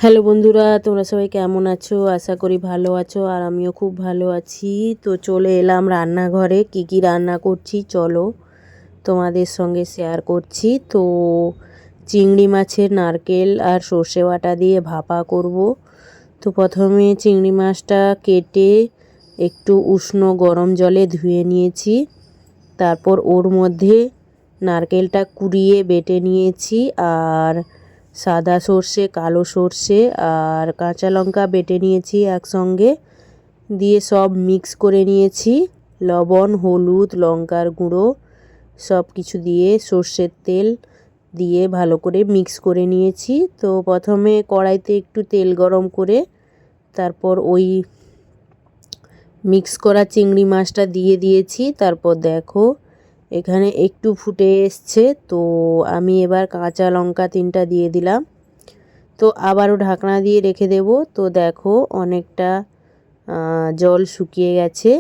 Hello বন্ধুরা, তোমরা সবাই কেমন আছো? আশা করি ভালো আছো, আর আমিও খুব ভালো আছি। তো চলে এলাম রান্নাঘরে, কি কি রান্না করছি চলো তোমাদের সঙ্গে শেয়ার করছি। তো চিংড়ি মাছের নারকেল আর সর্ষে বাটা দিয়ে ভাপা করব। তো প্রথমে চিংড়ি মাছটা কেটে একটু উষ্ণ গরম জলে ধুয়ে নিয়েছি। তারপর ওর মধ্যে নারকেলটা কুড়িয়ে বেটে নিয়েছি, আর সাদা সর্ষে, কালো সর্ষে আর কাঁচা লঙ্কা বেটে নিয়েছি একসঙ্গে, দিয়ে সব মিক্স করে নিয়েছি। লবণ, হলুদ, লঙ্কার গুঁড়ো সব কিছু দিয়ে সর্ষের তেল দিয়ে ভালো করে মিক্স করে নিয়েছি। তো প্রথমে কড়াইতে একটু তেল গরম করে তারপর ওই মিক্স করা চিংড়ি মাছটা দিয়ে দিয়েছি। তারপর দেখো এখানে একটু ফুটে এসছে, তো আমি এবার কাঁচা লঙ্কা 3টা দিয়ে দিলাম। তো আবারও ঢাকনা দিয়ে রেখে দেব। তো দেখো অনেকটা জল শুকিয়ে গেছে,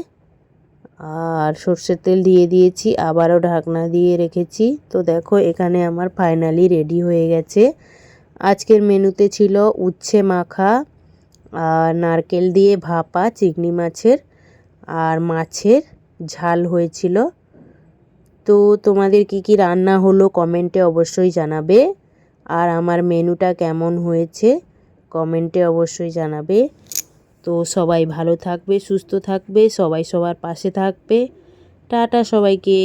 আর সর্ষের তেল দিয়ে দিয়েছি, আবারও ঢাকনা দিয়ে রেখেছি। তো দেখো এখানে আমার ফাইনালি রেডি হয়ে গেছে। আজকের মেনুতে ছিল উচ্ছে মাখা আর নারকেল দিয়ে ভাপা চিংড়ি মাছের, আর মাছের ঝাল হয়েছিল। তো তোমাদের কি কি রান্না হলো কমেন্টে অবশ্যই জানাবে, আর আমার মেনুটা কেমন হয়েছে কমেন্টে অবশ্যই জানাবে। তো সবাই ভালো থাকবে, সুস্থ থাকবে, সবাই সবার পাশে থাকবে। টাটা সবাইকে।